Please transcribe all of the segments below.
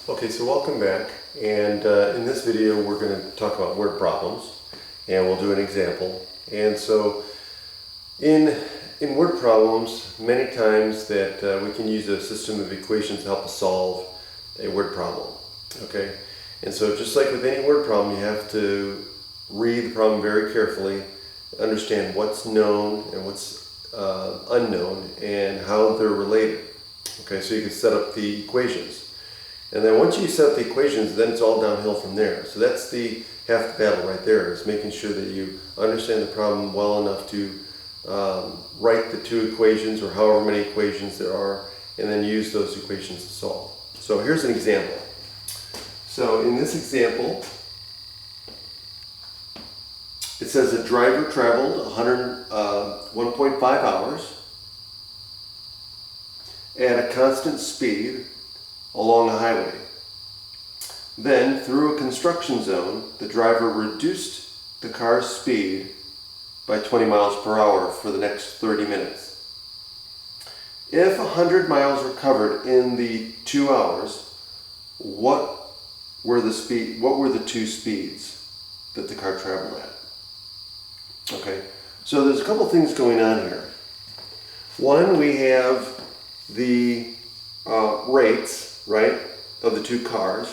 Okay, so welcome back, and in this video we're going to talk about word problems, and we'll do an example. And so in word problems, many times that we can use a system of equations to help us solve a word problem. Okay, and so just like with any word problem, you have to read the problem very carefully, understand what's known and what's unknown, and how they're related. Okay, so you can set up the equations. And then once you set up the equations, then it's all downhill from there. So that's the half the battle right there, is making sure that you understand the problem well enough to write the two equations or however many equations there are, and then use those equations to solve. So here's an example. So in this example, it says a driver traveled 1.5 hours at a constant speed along a highway. Then, through a construction zone, the driver reduced the car's speed by 20 miles per hour for the next 30 minutes. If 100 miles were covered in the 2 hours, what were the two speeds that the car traveled at? Okay, so there's a couple things going on here. One, we have the rates, right, of the two cars.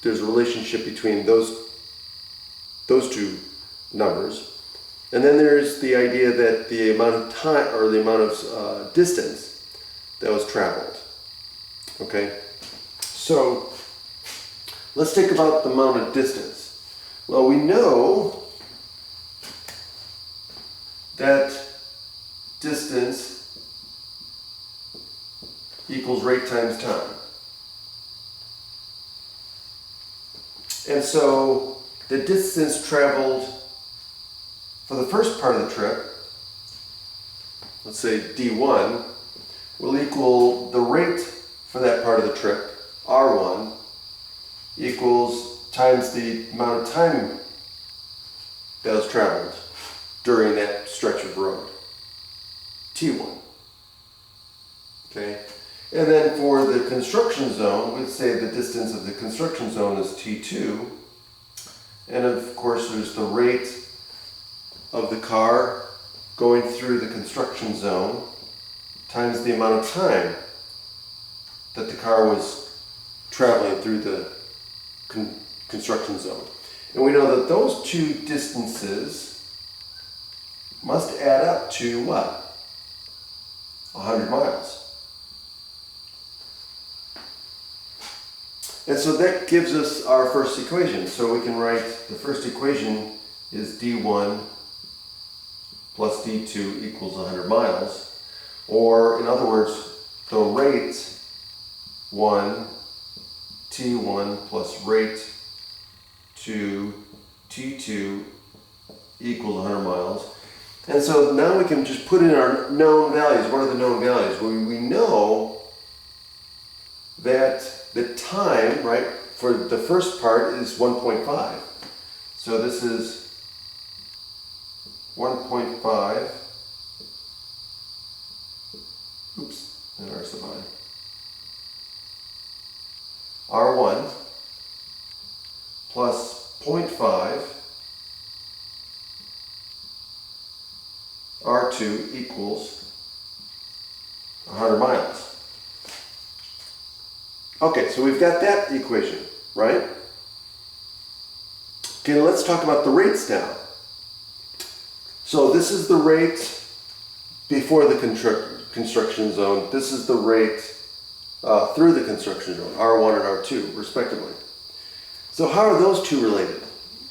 There's a relationship between those two numbers. And then there's the idea that the amount of time, or the amount of distance that was traveled. Okay, so let's think about the amount of distance. Well, we know that distance equals rate times time. And so the distance traveled for the first part of the trip, let's say D1, will equal the rate for that part of the trip, R1, equals times the amount of time that was traveled during that stretch of road, T1. Okay? And then for the construction zone, we'd say the distance of the construction zone is T2. And of course, there's the rate of the car going through the construction zone times the amount of time that the car was traveling through the construction zone. And we know that those two distances must add up to what? 100 miles. And so that gives us our first equation. So we can write the first equation is D1 plus D2 equals 100 miles. Or in other words, the rate 1, T1 plus rate 2, T2 equals 100 miles. And so now we can just put in our known values. What are the known values? Well, we know that the time, right, for the first part is 1.5. So this is 1.5. Oops, there's the line. R1 plus 0.5 R2 equals 100 miles. Okay, so we've got that equation, right? Okay, let's talk about the rates now. So this is the rate before the construction zone. This is the rate through the construction zone, R1 and R2, respectively. So how are those two related?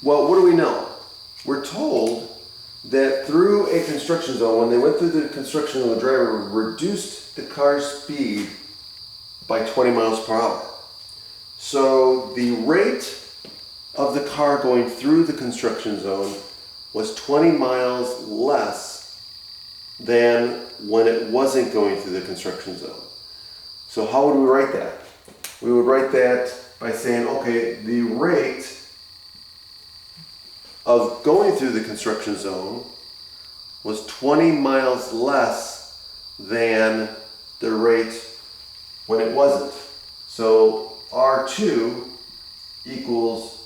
Well, what do we know? We're told that through a construction zone, when they went through the construction zone, the driver reduced the car's speed by 20 miles per hour. So the rate of the car going through the construction zone was 20 miles less than when it wasn't going through the construction zone. So how would we write that? We would write that by saying, okay, the rate of going through the construction zone was 20 miles less than the rate when it wasn't. So R2 equals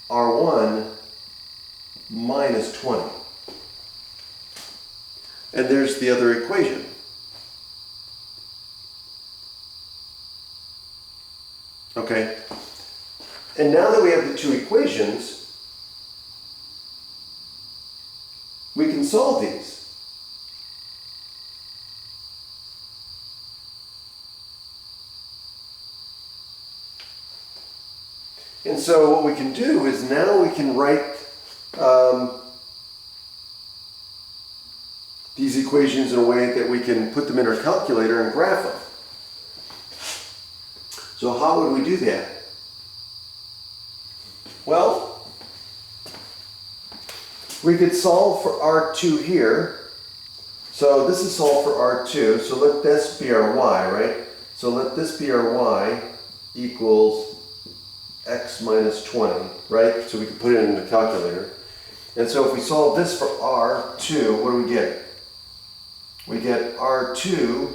R1 minus 20. And there's the other equation. Okay? And now that we have the two equations, we can solve these. And so what we can do is now we can write these equations in a way that we can put them in our calculator and graph them. So how would we do that? Well, we could solve for R2 here. So this is solved for R2, so let this be our y, right? So let this be our y equals x minus 20, right? So we can put it in the calculator. And so if we solve this for R2, what do we get? We get R2,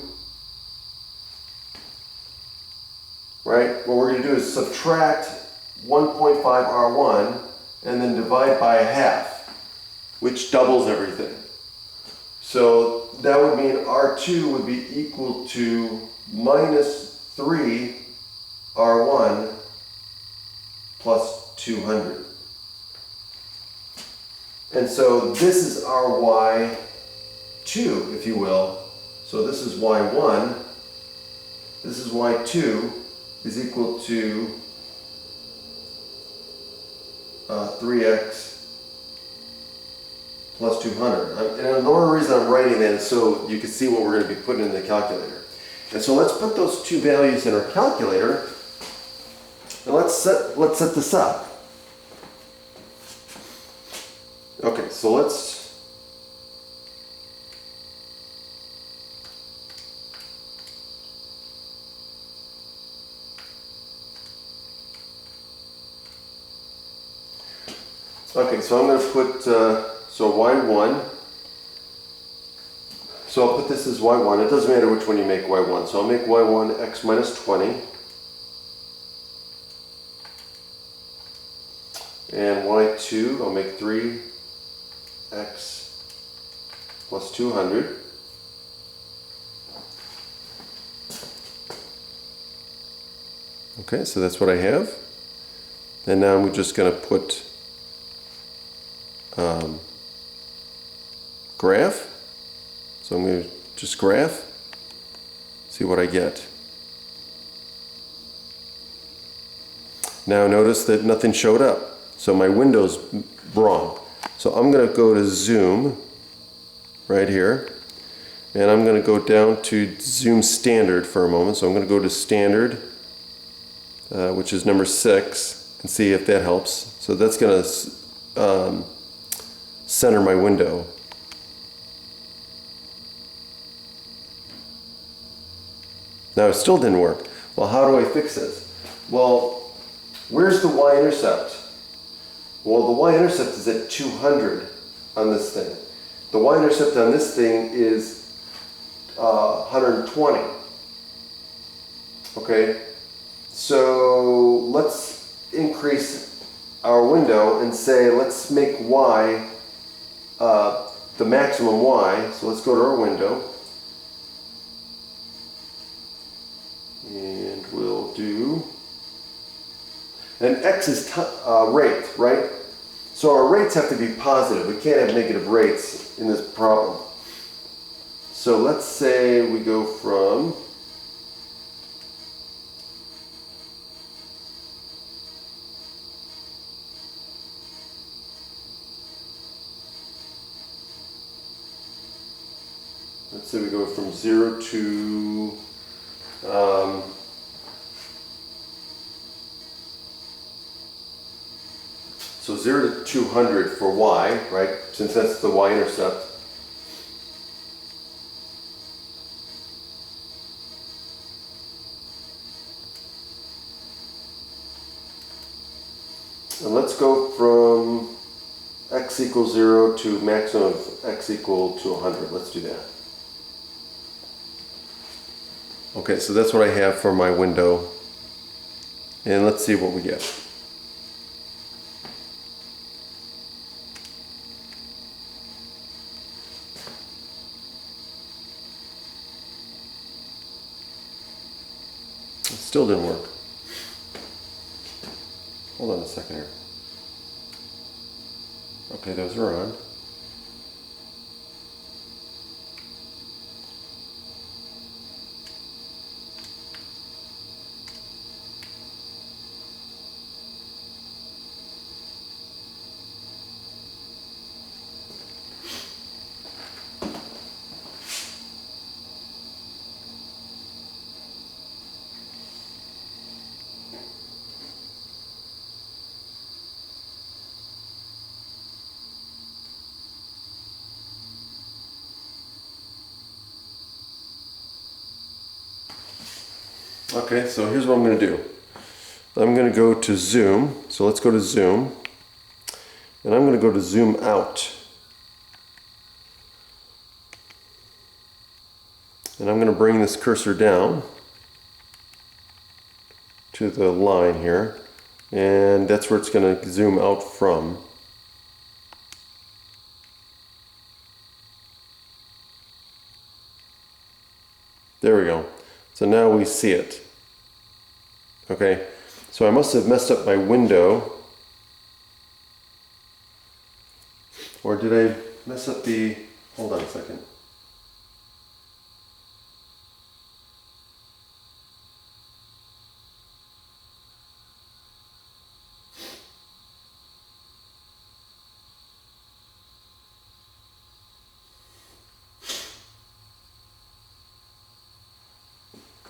right? What we're going to do is subtract 1.5 R1 and then divide by a half, which doubles everything. So that would mean R2 would be equal to minus 3 R1 plus 200. And so this is our y2, if you will. So this is y1. This is y2 is equal to 3x plus 200. And the only reason I'm writing that is so you can see what we're going to be putting in the calculator. And so let's put those two values in our calculator. And let's set this up. Okay, so let's okay, so I'm going to put so y1. So I'll put this as y1. It doesn't matter which one you make y1. So I'll make y1 x minus 20. And y2, I'll make 3x plus 200. Okay, so that's what I have. And now I'm just going to put graph. So I'm going to just graph, see what I get. Now notice that nothing showed up. So my window's wrong. So I'm going to go to zoom right here. And I'm going to go down to zoom standard for a moment. So I'm going to go to standard, which is number 6, and see if that helps. So that's going to center my window. Now it still didn't work. Well, how do I fix this? Well, where's the y-intercept? Well, the y-intercept is at 200 on this thing. The y-intercept on this thing is 120. Okay, so let's increase our window and say let's make y the maximum y. So let's go to our window. And we'll do, and x is rate, right? So our rates have to be positive. We can't have negative rates in this problem. So let's say we go from let's say we go from 0 to so 0 to 200 for y, right? Since that's the y-intercept. And let's go from x equals 0 to maximum of x equal to 100. Let's do that. Okay, so that's what I have for my window. And let's see what we get. It still didn't work. Hold on a second here. Okay, those are on. Okay, so here's what I'm going to do. I'm going to go to zoom. So let's go to zoom. And I'm going to go to zoom out. And I'm going to bring this cursor down to the line here. And that's where it's going to zoom out from. There we go. So now we see it. Okay, so I must have messed up my window. Or did I mess up the, hold on a second.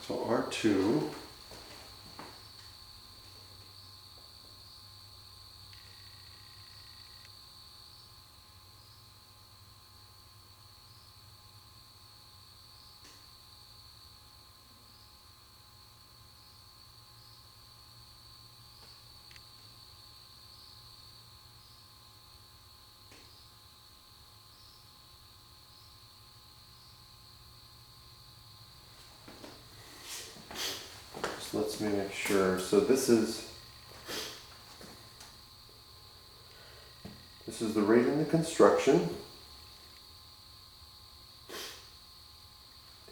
So R2. Let's make sure. So this is the rate in the construction,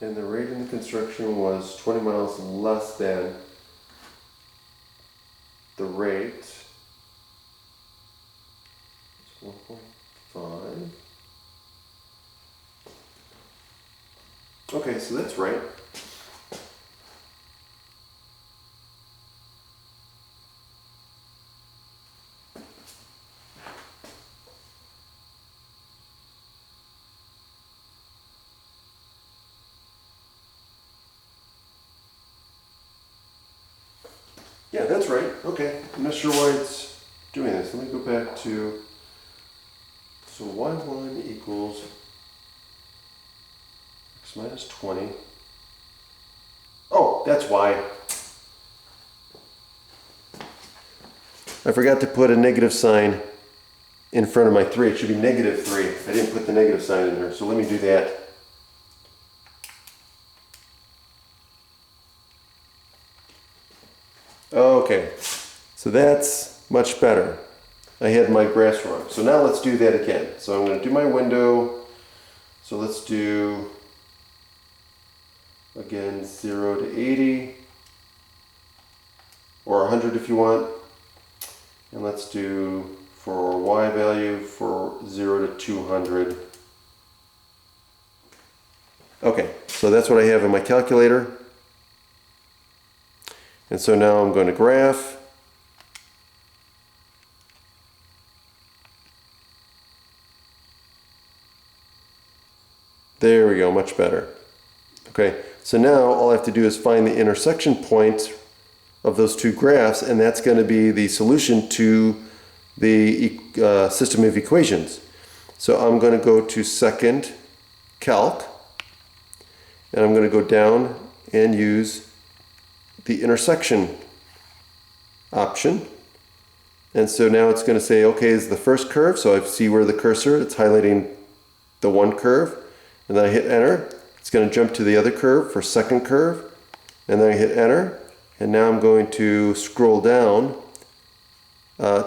and the rate in the construction was 20 miles less than the rate. It's 1.5. Okay, so that's right. Yeah, that's right. Okay. I'm not sure why it's doing this. Let me go back to, so y1 equals x minus 20. Oh, that's why. I forgot to put a negative sign in front of my 3. It should be negative 3. I didn't put the negative sign in here, so let me do that. Okay, so that's much better. I had my grass wrong. So now let's do that again. So I'm going to do my window. So let's do, again, 0 to 80, or 100 if you want. And let's do, for y value, for 0 to 200. Okay, so that's what I have in my calculator. And so now I'm going to graph. There we go, much better. Okay, so now all I have to do is find the intersection point of those two graphs, and that's going to be the solution to the system of equations. So I'm going to go to second calc, and I'm going to go down and use the intersection option. And so now it's going to say, okay, is the first curve, so I see where the cursor, it's highlighting the one curve, and then I hit enter. It's going to jump to the other curve for second curve, and then I hit enter, And now I'm going to scroll down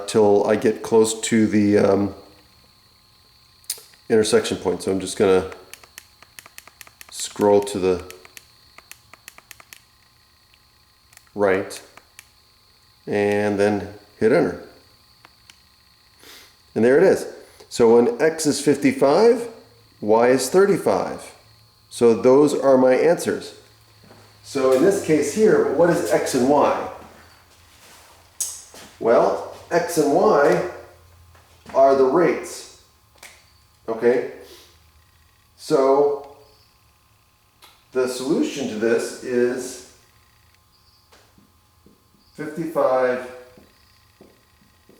till I get close to the intersection point. So I'm just going to scroll to the right and then hit enter. And there it is. So when x is 55, y is 35. So those are my answers. So in this case here, what is x and y? Well, x and y are the rates. Okay? So the solution to this is 55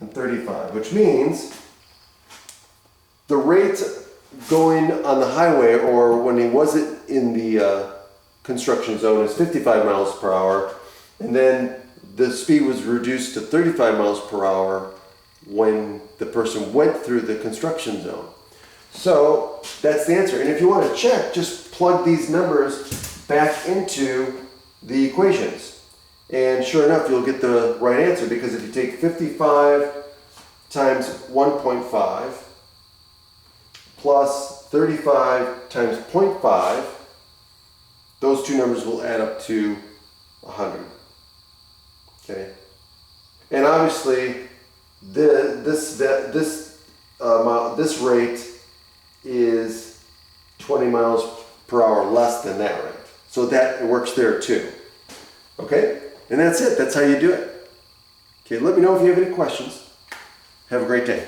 and 35, which means the rate going on the highway, or when he wasn't in the construction zone, is 55 miles per hour, and then the speed was reduced to 35 miles per hour when the person went through the construction zone. So that's the answer. And if you want to check, just plug these numbers back into the equations. And sure enough, you'll get the right answer, because if you take 55 times 1.5 plus 35 times 0.5, those two numbers will add up to 100. Okay? And obviously, this rate is 20 miles per hour less than that rate. So that it works there too. Okay? And that's it. That's how you do it. Okay, let me know if you have any questions. Have a great day.